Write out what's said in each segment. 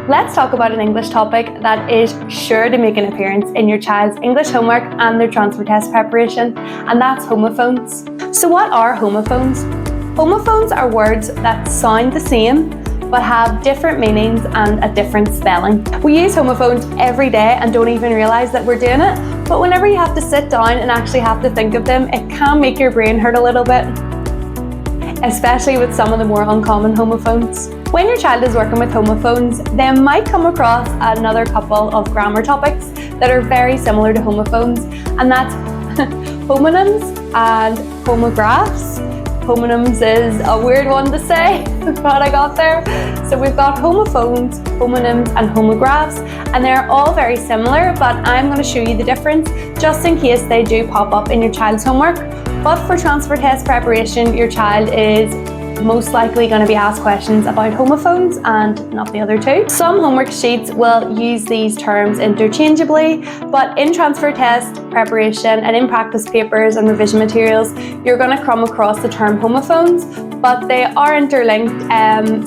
Let's talk about an English topic that is sure to make an appearance in your child's English homework and their transfer test preparation, and that's homophones. So what are homophones? Homophones are words that sound the same but have different meanings and a different spelling. We use homophones every day and don't even realise that we're doing it, but whenever you have to sit down and actually have to think of them, it can make your brain hurt a little bit, especially with some of the more uncommon homophones. When your child is working with homophones, they might come across another couple of grammar topics that are very similar to homophones, and that's homonyms and homographs. Homonyms is a weird one to say, but I got there. So we've got homophones, homonyms and homographs, and they're all very similar, but I'm going to show you the difference just in case they do pop up in your child's homework. But for transfer test preparation, your child is most likely going to be asked questions about homophones and not the other two. Some homework sheets will use these terms interchangeably, but in transfer test preparation and in practice papers and revision materials, you're going to come across the term homophones, but they are interlinked,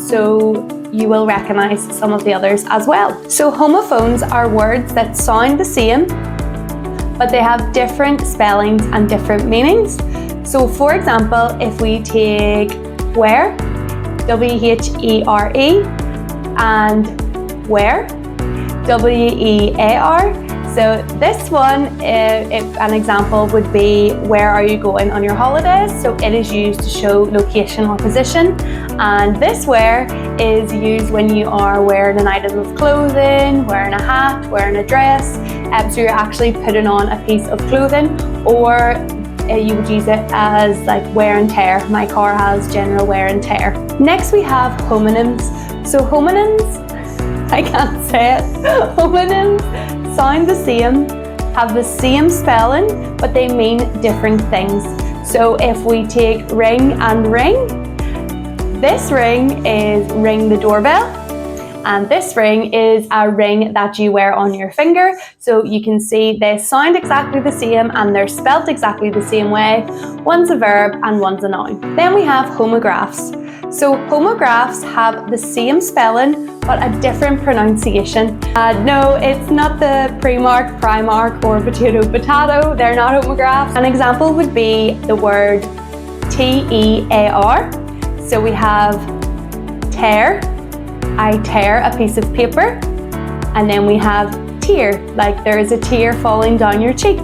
so you will recognise some of the others as well. So homophones are words that sound the same, but they have different spellings and different meanings. So for example, if we take where, W-H-E-R-E, and where, W-E-A-R. So this one, if an example would be, where are you going on your holidays? So it is used to show location or position. And this where is used when you are wearing an item of clothing, wearing a hat, wearing a dress. So you're actually putting on a piece of clothing, or you would use it as like wear and tear. My car has general wear and tear. Next we have homonyms. So homonyms, I can't say it. Homonyms sound the same, have the same spelling, but they mean different things. So if we take ring and ring, this ring is ring the doorbell, and this ring is a ring that you wear on your finger. So you can see they sound exactly the same and they're spelt exactly the same way. One's a verb and one's a noun. Then we have homographs. So homographs have the same spelling but a different pronunciation. No, it's not the Primark, Primark or potato. They're not homographs. An example would be the word T-E-A-R. So we have tear. I tear a piece of paper, and then we have tear, like there is a tear falling down your cheek.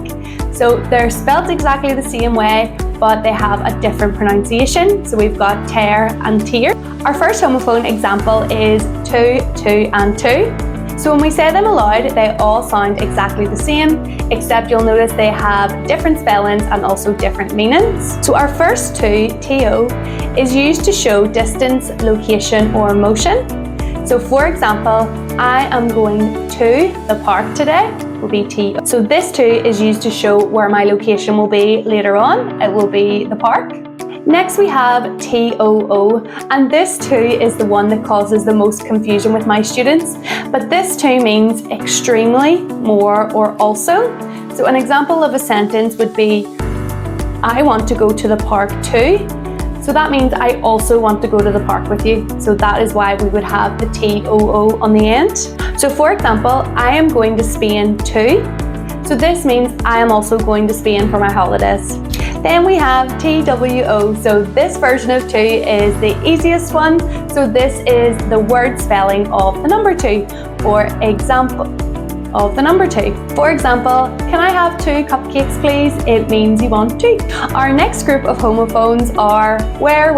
So they're spelt exactly the same way, but they have a different pronunciation. So we've got tear and tear. Our first homophone example is two, two and two. So when we say them aloud, they all sound exactly the same, except you'll notice they have different spellings and also different meanings. So our first two, TO, is used to show distance, location or motion. So for example, I am going to the park today, will be T. So this too is used to show where my location will be later on. It will be the park. Next we have TOO, and this too is the one that causes the most confusion with my students. But this too means extremely, more, or also. So an example of a sentence would be, I want to go to the park too. So that means I also want to go to the park with you. So that is why we would have the TOO on the end. So for example, I am going to Spain too. So this means I am also going to Spain for my holidays. Then we have TWO. So this version of two is the easiest one. So this is the word spelling of the number two. For example, of the number two. For example, can I have 2 cupcakes please? It means you want 2. Our next group of homophones are where.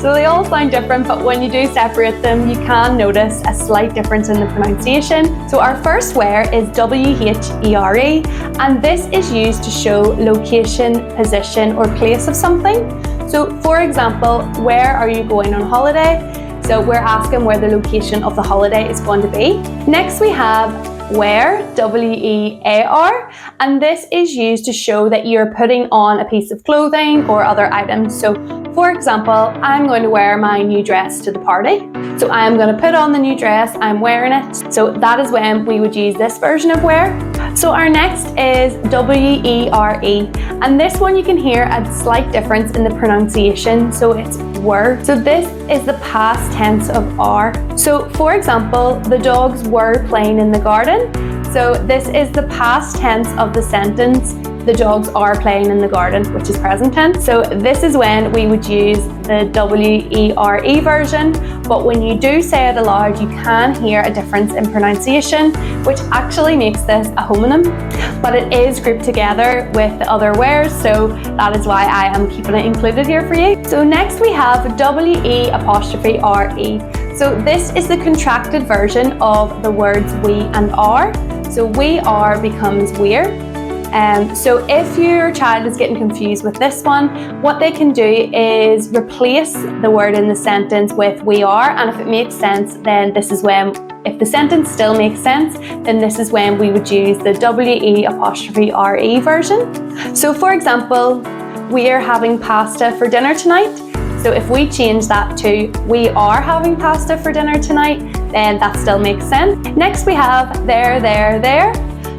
So they all sound different, but when you do separate them, you can notice a slight difference in the pronunciation. So our first where is W-H-E-R-E, and this is used to show location, position, or place of something. So for example, where are you going on holiday? So we're asking where the location of the holiday is going to be. Next we have wear, W-E-A-R, and this is used to show that you're putting on a piece of clothing or other items. So for example, I'm going to wear my new dress to the party. So I'm going to put on the new dress, I'm wearing it. So that is when we would use this version of wear. So our next is W-E-R-E, and this one you can hear a slight difference in the pronunciation, so it's were. So this is the past tense of are. So for example, the dogs were playing in the garden. So this is the past tense of the sentence, the dogs are playing in the garden, which is present tense. So this is when we would use the W-E-R-E version, but when you do say it aloud, you can hear a difference in pronunciation, which actually makes this a homonym, but it is grouped together with the other words, so that is why I am keeping it included here for you. So next we have W-E''RE. So this is the contracted version of the words we and are. So we are becomes we're. So if your child is getting confused with this one, what they can do is replace the word in the sentence with we are, and if it makes sense, then this is when, if the sentence still makes sense, then this is when we would use the W-E''RE version. So for example, we are having pasta for dinner tonight. So if we change that to we are having pasta for dinner tonight, then that still makes sense. Next we have there.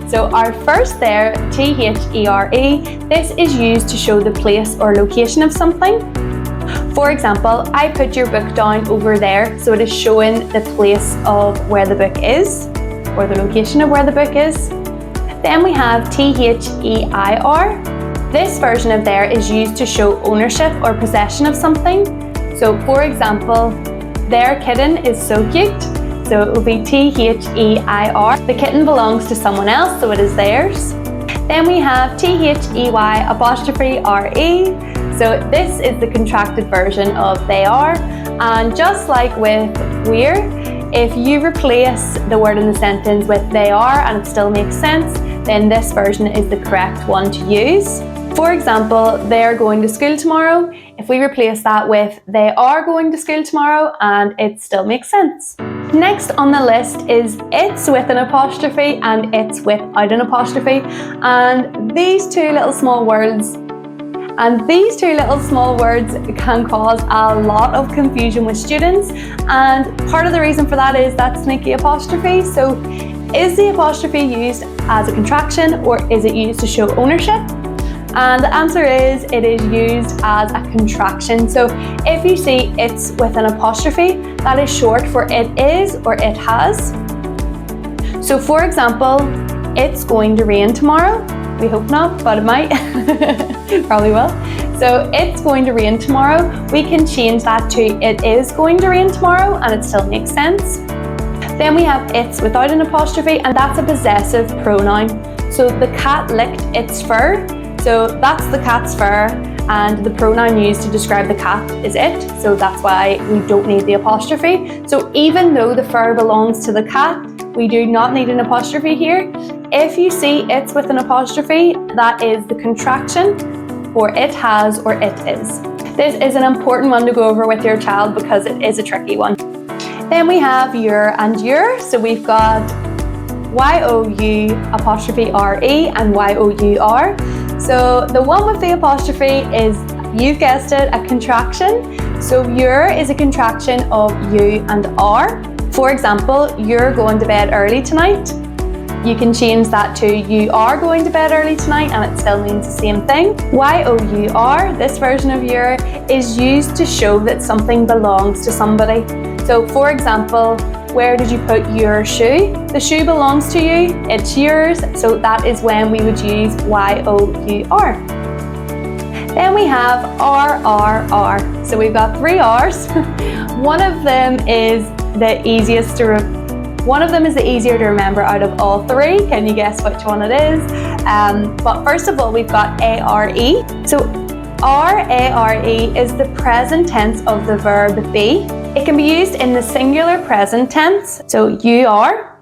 So our first there, T-H-E-R-E, this is used to show the place or location of something. For example, I put your book down over there, so it is showing the place of where the book is, or the location of where the book is. Then we have T-H-E-I-R. This version of there is used to show ownership or possession of something. So for example, their kitten is so cute. So it will be T-H-E-I-R. The kitten belongs to someone else, so it is theirs. Then we have T-H-E-Y''RE. So this is the contracted version of they are. And just like with we're, if you replace the word in the sentence with they are and it still makes sense, then this version is the correct one to use. For example, they're going to school tomorrow. If we replace that with they are going to school tomorrow and it still makes sense. Next on the list is it's with an apostrophe and it's without an apostrophe. And these two little small words can cause a lot of confusion with students. And part of the reason for that is that sneaky apostrophe. So is the apostrophe used as a contraction or is it used to show ownership? And the answer is it is used as a contraction. So if you see it's with an apostrophe, that is short for it is or it has. So for example, it's going to rain tomorrow. We hope not, but it might. Probably will. So it's going to rain tomorrow. We can change that to it is going to rain tomorrow and it still makes sense. Then we have it's without an apostrophe, and that's a possessive pronoun. So the cat licked its fur. So that's the cat's fur, and the pronoun used to describe the cat is it. So that's why we don't need the apostrophe. So even though the fur belongs to the cat, we do not need an apostrophe here. If you see it's with an apostrophe, that is the contraction for it has or it is. This is an important one to go over with your child because it is a tricky one. Then we have your and your. So we've got Y-O-U''RE and Y-O-U-R. So the one with the apostrophe is, you've guessed it, a contraction. So your is a contraction of you and are. For example, you're going to bed early tonight. You can change that to you are going to bed early tonight and it still means the same thing. Y-O-U-R, this version of your, is used to show that something belongs to somebody. So for example, where did you put your shoe? The shoe belongs to you, it's yours, so that is when we would use Y-O-U-R. Then we have R. So we've got 3 R's. One of them is the easier to remember out of all 3. Can you guess which one it is? But first of all, we've got A-R-E. So R-A-R-E is the present tense of the verb be. It can be used in the singular present tense, so you are,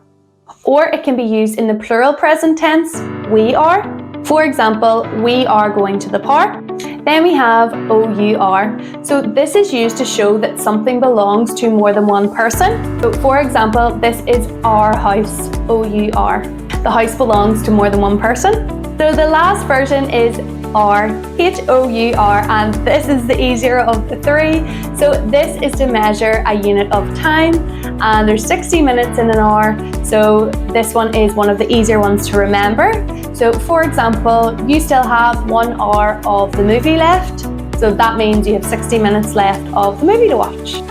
or it can be used in the plural present tense, we are. For example, we are going to the park. Then we have O-U-R. So this is used to show that something belongs to more than one person. So for example, this is our house, O-U-R. The house belongs to more than one person. So the last version is hour, H-O-U-R, and this is the easier of the three. So this is to measure a unit of time, and there's 60 minutes in an hour, so this one is one of the easier ones to remember. So for example, you still have 1 hour of the movie left, so that means you have 60 minutes left of the movie to watch.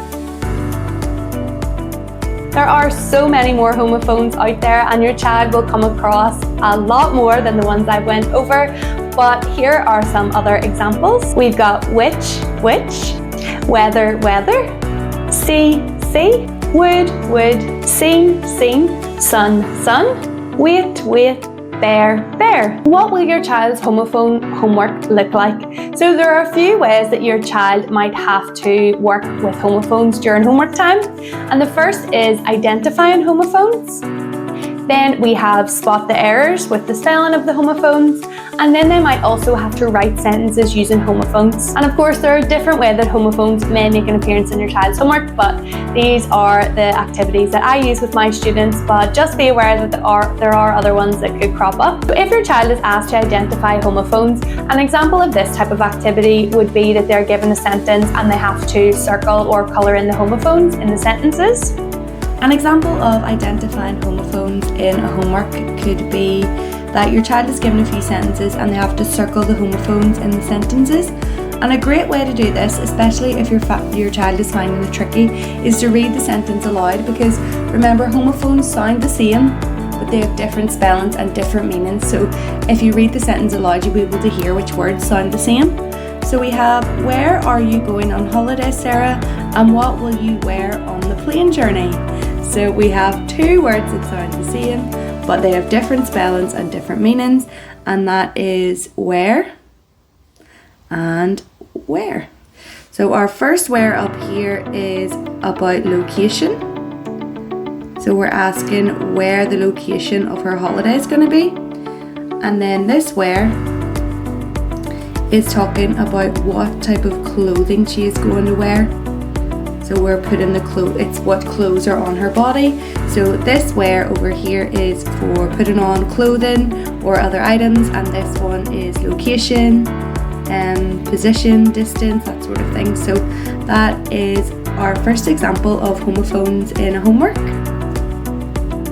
There are so many more homophones out there, and your child will come across a lot more than the ones I went over, but here are some other examples. We've got which, weather, see, would, seen, sun, wait, bear. What will your child's homophone homework look like? So there are a few ways that your child might have to work with homophones during homework time. And the first is identifying homophones. Then we have spot the errors with the spelling of the homophones. And then they might also have to write sentences using homophones. And of course, there are different ways that homophones may make an appearance in your child's homework, but these are the activities that I use with my students, but just be aware that there are other ones that could crop up. So if your child is asked to identify homophones, an example of this type of activity would be that they're given a sentence and they have to circle or colour in the homophones in the sentences. An example of identifying homophones in a homework could be that your child is given a few sentences and they have to circle the homophones in the sentences. And a great way to do this, especially if your child is finding it tricky, is to read the sentence aloud, because remember, homophones sound the same, but they have different spellings and different meanings. So if you read the sentence aloud, you'll be able to hear which words sound the same. So we have, where are you going on holiday, Sarah? And what will you wear on the plane journey? So we have two words that sound the same, but they have different spellings and different meanings, and that is where and where. So our first where up here is about location. So we're asking where the location of her holiday is going to be. And then this where is talking about what type of clothing she is going to wear. So we're putting it's what clothes are on her body. So this where over here is for putting on clothing or other items, and this one is location, position, distance, that sort of thing. So that is our first example of homophones in a homework.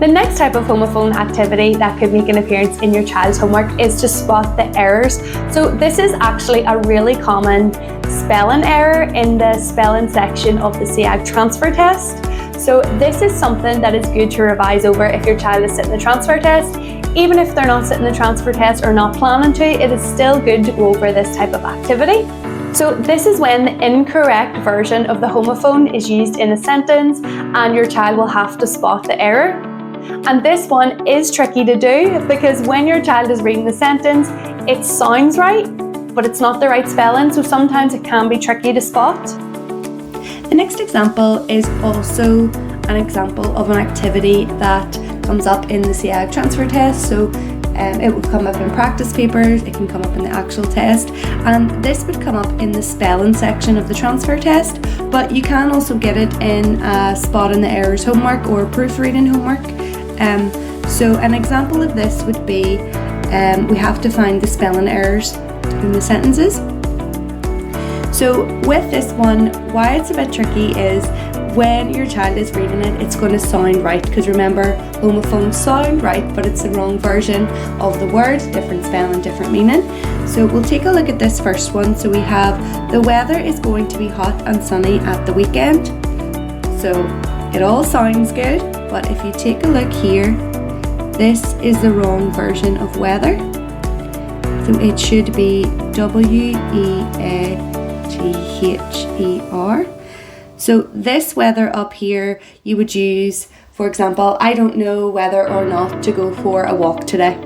The next type of homophone activity that could make an appearance in your child's homework is to spot the errors. So this is actually a really common spelling error in the spelling section of the SEAG transfer test. So this is something that is good to revise over if your child is sitting the transfer test. Even if they're not sitting the transfer test or not planning to, it is still good to go over this type of activity. So this is when the incorrect version of the homophone is used in a sentence and your child will have to spot the error. And this one is tricky to do because when your child is reading the sentence, it sounds right, but it's not the right spelling, so sometimes it can be tricky to spot. The next example is also an example of an activity that comes up in the SEAG transfer test. So it will come up in practice papers, it can come up in the actual test, and this would come up in the spelling section of the transfer test, but you can also get it in spotting the errors homework or proofreading homework. So an example of this would be we have to find the spelling errors in the sentences. So with this one, why it's a bit tricky is when your child is reading it, it's going to sound right, because remember, homophones sound right, but it's the wrong version of the word, different spelling, different meaning. So we'll take a look at this first one. So we have, the weather is going to be hot and sunny at the weekend. So it all sounds good, but if you take a look here, this is the wrong version of weather. So it should be weather. So this weather up here, you would use, for example, I don't know whether or not to go for a walk today.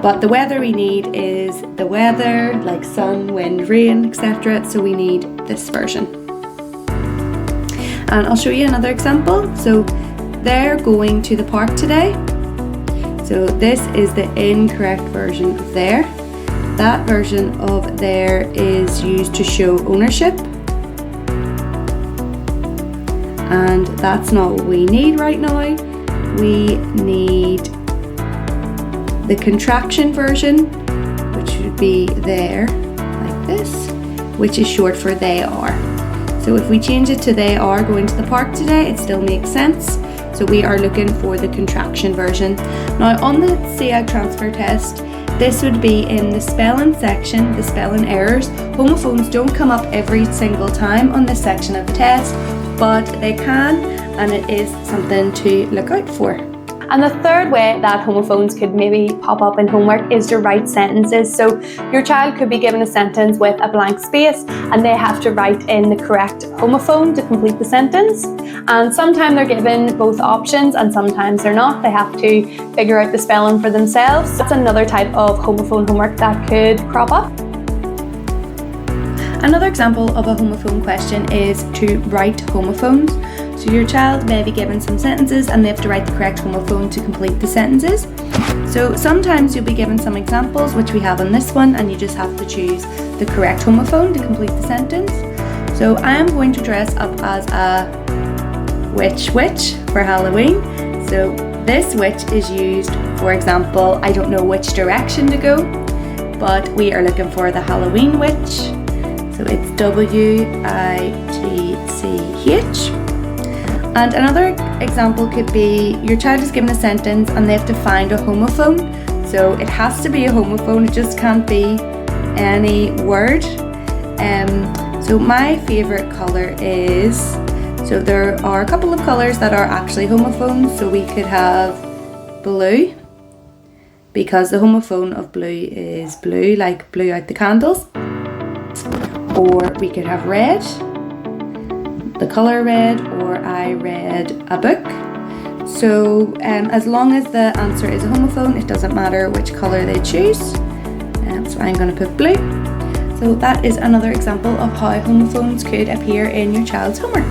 But the weather we need is the weather, like sun, wind, rain, etc. So we need this version. And I'll show you another example. So they're going to the park today. So this is the incorrect version of there. That version of there is used to show ownership. And that's not what we need right now. We need the contraction version, which would be there, like this, which is short for they are. So if we change it to they are going to the park today, it still makes sense. So we are looking for the contraction version. Now on the CAG transfer test, this would be in the spelling section, the spelling errors. Homophones don't come up every single time on this section of the test, but they can, and it is something to look out for. And the third way that homophones could maybe pop up in homework is to write sentences. So your child could be given a sentence with a blank space and they have to write in the correct homophone to complete the sentence. And sometimes they're given both options and sometimes they're not. They have to figure out the spelling for themselves. That's another type of homophone homework that could crop up. Another example of a homophone question is to write homophones. So your child may be given some sentences and they have to write the correct homophone to complete the sentences. So sometimes you'll be given some examples, which we have on this one, and you just have to choose the correct homophone to complete the sentence. So I am going to dress up as a witch for Halloween. So this witch is used, for example, I don't know which direction to go, but we are looking for the Halloween witch. So it's WITCH. And another example could be your child is given a sentence and they have to find a homophone. So it has to be a homophone, it just can't be any word. So my favourite colour is, so there are a couple of colours that are actually homophones. So we could have blue, because the homophone of blue is blue, like blew out the candles. Or we could have red, the colour red, or I read a book. So as long as the answer is a homophone, it doesn't matter which colour they choose. So I'm going to put blue. So that is another example of how homophones could appear in your child's homework.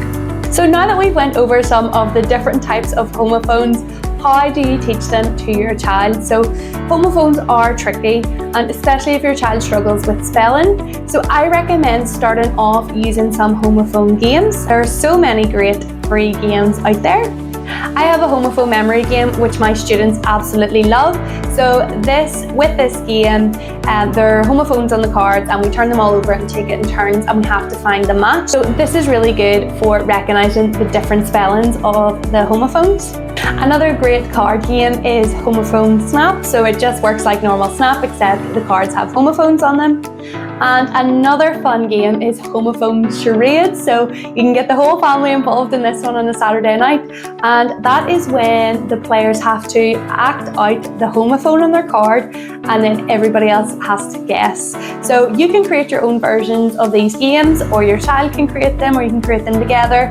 So now that we've went over some of the different types of homophones, how do you teach them to your child? So homophones are tricky, and especially if your child struggles with spelling. So I recommend starting off using some homophone games. There are so many great free games out there. I have a homophone memory game which my students absolutely love. So with this game, there are homophones on the cards and we turn them all over and take it in turns and we have to find the match. So this is really good for recognising the different spellings of the homophones. Another great card game is Homophone Snap. So it just works like normal Snap, except the cards have homophones on them. And another fun game is Homophone Charades. So you can get the whole family involved in this one on a Saturday night. And that is when the players have to act out the homophone on their card and then everybody else has to guess. So you can create your own versions of these games, or your child can create them, or you can create them together.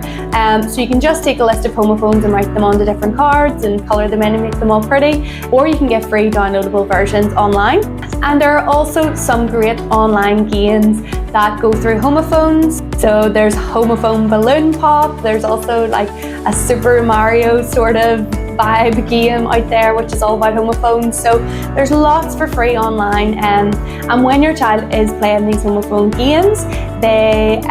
So you can just take a list of homophones and write them onto different cards and colour them in and make them all pretty, or you can get free downloadable versions online. And there are also some great online games that go through homophones. So there's Homophone Balloon Pop, there's also like a Super Mario sort of vibe game out there which is all about homophones. So there's lots for free online, and when your child is playing these homophone games, they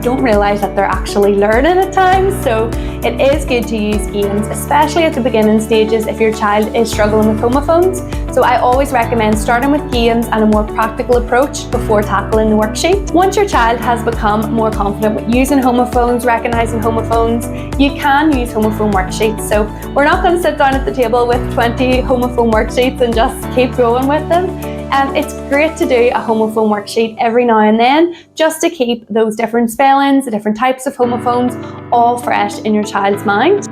don't realise that they're actually learning at times. So it is good to use games, especially at the beginning stages if your child is struggling with homophones. So I always recommend starting with games and a more practical approach before tackling the worksheet. Once your child has become more confident with using homophones, recognising homophones, you can use homophone worksheets. So we're not going to sit down at the table with 20 homophone worksheets and just keep going with them. It's great to do a homophone worksheet every now and then, just to keep those different spellings, the different types of homophones, all fresh in your child's mind.